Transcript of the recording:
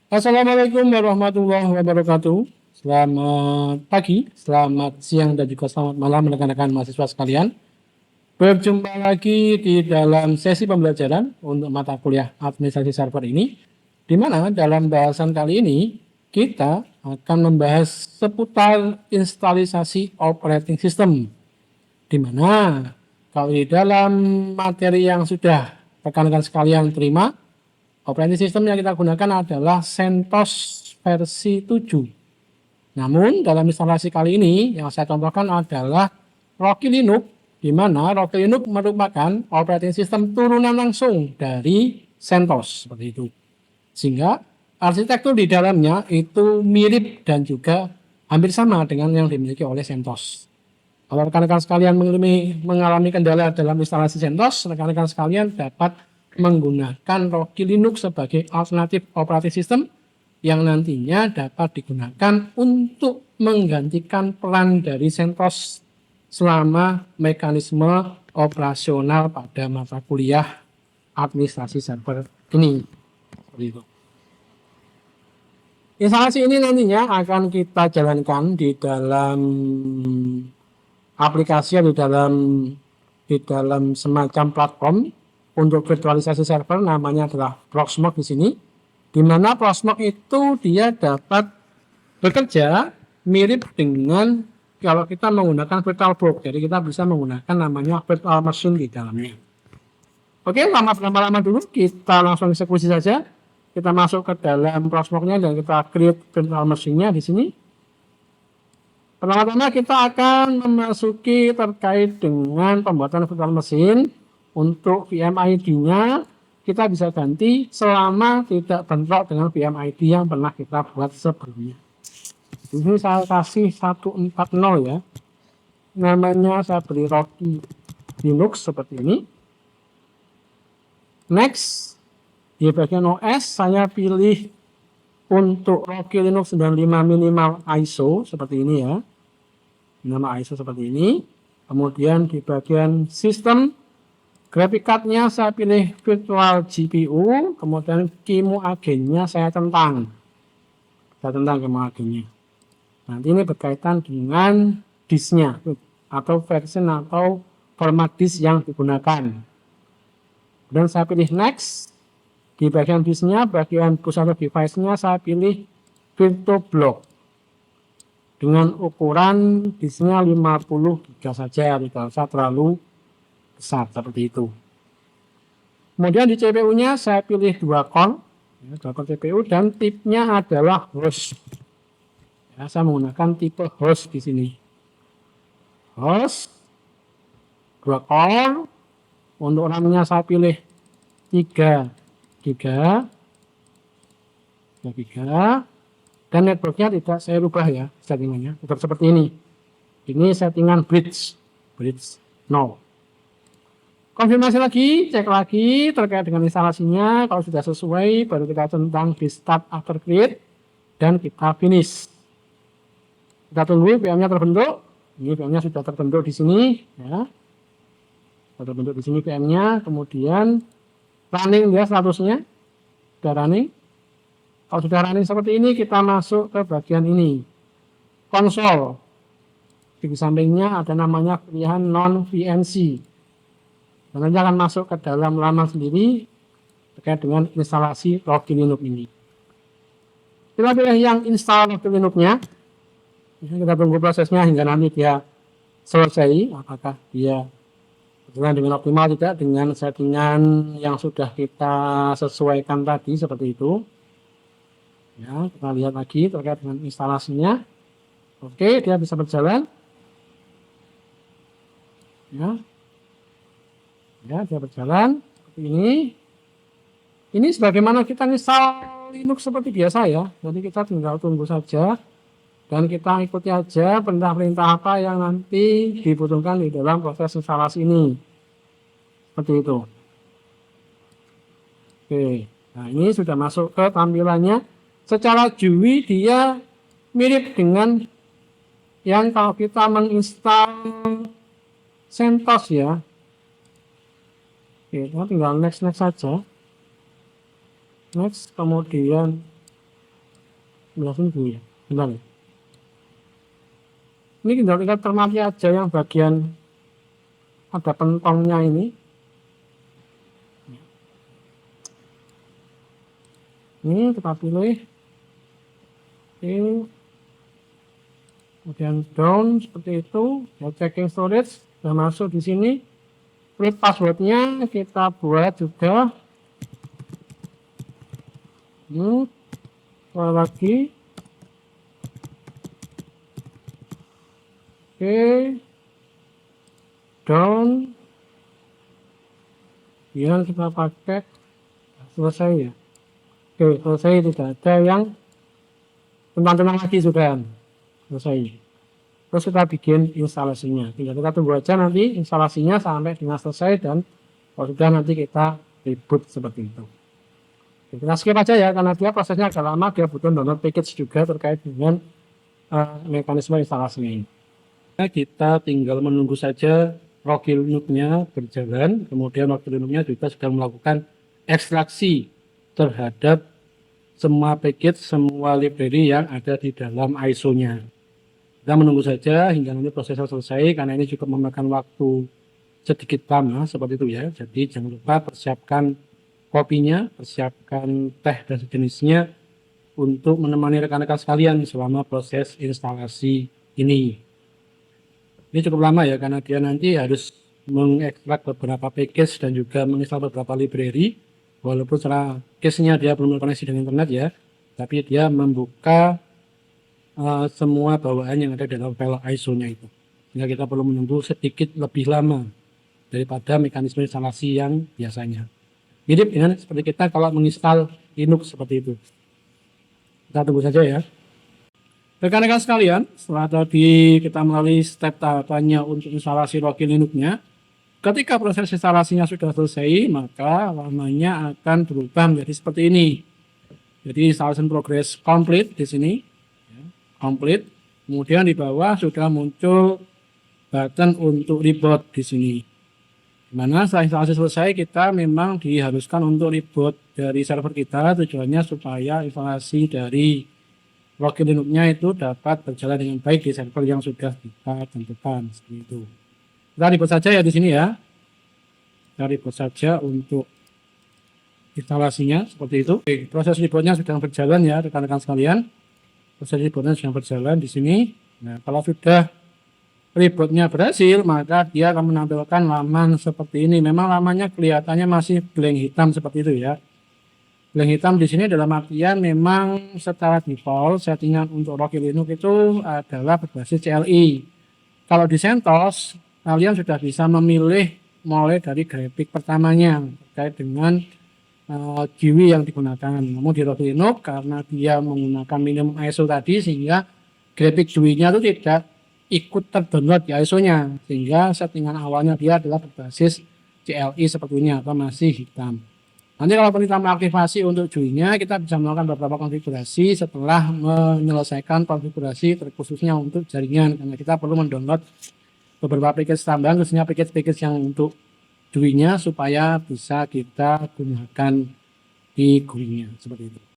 Assalamualaikum warahmatullahi wabarakatuh. Selamat pagi, selamat siang, dan juga selamat malam rekan-rekan mahasiswa sekalian. Berjumpa lagi di dalam sesi pembelajaran untuk mata kuliah administrasi server ini, di mana dalam bahasan kali ini kita akan membahas seputar instalisasi operating system, di mana kalau di dalam materi yang sudah rekan-rekan sekalian terima, operating system yang kita gunakan adalah CentOS versi 7. Namun dalam instalasi kali ini yang saya contohkan adalah Rocky Linux, di mana Rocky Linux merupakan operating system turunan langsung dari CentOS seperti itu. Sehingga arsitektur di dalamnya itu mirip dan juga hampir sama dengan yang dimiliki oleh CentOS. Kalau rekan-rekan sekalian mengalami kendala dalam instalasi CentOS, rekan-rekan sekalian dapat menggunakan Rocky Linux sebagai alternatif operating system yang nantinya dapat digunakan untuk menggantikan peran dari CentOS selama mekanisme operasional pada mata kuliah administrasi server ini. Instalasi ini nantinya akan kita jalankan di dalam aplikasi di dalam semacam platform untuk virtualisasi server, namanya adalah Proxmox di sini, di mana Proxmox itu dia dapat bekerja mirip dengan kalau kita menggunakan VirtualBox. Jadi kita bisa menggunakan namanya virtual machine di dalamnya. Oke, lama-lama dulu kita langsung eksekusi saja. Kita masuk ke dalam Proxmox-nya dan kita create virtual machine-nya di sini. Pertama-tama kita akan memasuki terkait dengan pembuatan virtual machine. Untuk VMID-nya kita bisa ganti selama tidak bentrok dengan VMID yang pernah kita buat sebelumnya. Ini saya kasih 140 ya. Namanya saya beri Rocky Linux seperti ini. Next, di bagian OS saya pilih untuk Rocky Linux 95 minimal ISO seperti ini ya. Nama ISO seperti ini. Kemudian di bagian sistem, graphic card-nya saya pilih virtual GPU. Kemudian QEMU agennya saya centang. QEMU agennya. Nanti ini berkaitan dengan disknya atau version atau format disk yang digunakan. Dan saya pilih next. Di bagian disknya, bagian push atau device-nya saya pilih VirtualBlock dengan ukuran disknya 50 GB saja, tidak usah terlalu besar seperti itu. Kemudian di CPU-nya saya pilih 2 core, CPU, dan tipenya adalah host. Ya, saya menggunakan tipe host di sini. Host 2 core. Untuk RAM-nya saya pilih 3 GB. Dan networknya tidak saya rubah ya settingannya, tetap seperti ini. Ini settingan bridge 0. Konfirmasi lagi, cek lagi terkait dengan instalasinya. Kalau sudah sesuai, baru kita centang di start after create dan kita finish. Kita tunggu VM-nya terbentuk. Ini VM-nya sudah terbentuk di sini ya. Sudah terbentuk di sini VM-nya, kemudian running dia statusnya. Sudah running. Kalau sudah running seperti ini, kita masuk ke bagian ini. Konsol. Di sampingnya ada namanya pilihan non-VNC. Nanti akan masuk ke dalam laman sendiri terkait dengan instalasi Rocky Linux ini. Kita pilih yang install Rocky Linux-nya. Kita tunggu prosesnya hingga nanti dia selesai. Apakah dia berjalan dengan optimal tidak dengan settingan yang sudah kita sesuaikan tadi seperti itu. Ya, kita lihat lagi terkait dengan instalasinya. Oke, dia bisa berjalan. Ya, dia berjalan seperti ini. Ini sebagaimana kita install Linux seperti biasa ya. Jadi kita tinggal tunggu saja dan kita ikuti aja perintah-perintah apa yang nanti dibutuhkan di dalam proses instalasi ini. Seperti itu. Oke, nah ini sudah masuk ke tampilannya. Secara GUI dia mirip dengan yang kalau kita menginstal CentOS ya. Oke, kita tinggal next saja. Next, kemudian 11.000 ya. Bentar ya. Ini tinggal cermati aja yang bagian ada pentongnya ini. Ini kita pilih. Oke. Kemudian down seperti itu. Ya, checking storage sudah masuk di sini. Create passwordnya kita buat juga. Lagi. Oke. Down. Kemudian kita pakai selesai ya. Oke, selesai, tidak ada yang tentang lagi sudah selesai. Terus kita bikin instalasinya. Tinggal kita tunggu aja nanti instalasinya sampai dengan selesai dan kalau sudah nanti kita reboot seperti itu. Oke, kita skip aja ya karena dia prosesnya agak lama, dia butuh download package juga terkait dengan mekanisme instalasinya ini. Nah, kita tinggal menunggu saja Rocky Linux-nya berjalan, kemudian Rocky Linux-nya juga sudah melakukan ekstraksi terhadap semua package, semua library yang ada di dalam ISO-nya. Kita menunggu saja hingga nanti prosesnya selesai, karena ini cukup memakan waktu sedikit lama seperti itu ya. Jadi jangan lupa persiapkan kopinya, persiapkan teh dan sejenisnya untuk menemani rekan-rekan sekalian selama proses instalasi ini. Ini cukup lama ya, karena dia nanti harus mengekstrak beberapa package dan juga menginstal beberapa library. Walaupun secara case-nya dia belum terkoneksi dengan internet ya, tapi dia membuka semua bawaan yang ada dalam file ISO-nya itu. Sehingga kita perlu menunggu sedikit lebih lama daripada mekanisme instalasi yang biasanya. Mirip dengan seperti kita kalau menginstal Linux seperti itu. Kita tunggu saja ya. Rekan-rekan sekalian, setelah tadi kita melalui step tahapannya untuk instalasi Rocky Linux-nya, ketika proses instalasinya sudah selesai, maka warnanya akan berubah menjadi seperti ini. Jadi installation progress complete di sini, complete. Kemudian di bawah sudah muncul button untuk reboot di sini. Dimana setelah instalasi selesai, kita memang diharuskan untuk reboot dari server kita. Tujuannya supaya instalasi dari Rocky Linux-nya itu dapat berjalan dengan baik di server yang sudah kita tentukan seperti itu. Kita reboot saja ya di sini ya. Kita reboot saja untuk instalasinya seperti itu. Oke, proses rebootnya sedang berjalan ya rekan-rekan sekalian. Proses rebootnya sedang berjalan di sini. Nah, kalau sudah rebootnya berhasil, maka dia akan menampilkan laman seperti ini. Memang lamannya kelihatannya masih blank hitam seperti itu ya. Blank hitam di sini dalam artian memang secara default settingan untuk Rocky Linux itu adalah berbasis CLI. Kalau di CentOS kalian sudah bisa memilih mulai dari grafik pertamanya terkait dengan GUI yang digunakan. Namun di Rocky Linux karena dia menggunakan minimum ISO tadi sehingga grafik GUI-nya itu tidak ikut terdownload di ISO-nya, sehingga settingan awalnya dia adalah berbasis CLI seperti ini atau masih hitam. Nanti kalau kita mengaktifasi untuk GUI-nya, kita bisa melakukan beberapa konfigurasi setelah menyelesaikan konfigurasi terkhususnya untuk jaringan, karena kita perlu mendownload beberapa package tambahan, khususnya package-package yang untuk GUI-nya supaya bisa kita gunakan di GUI-nya seperti itu.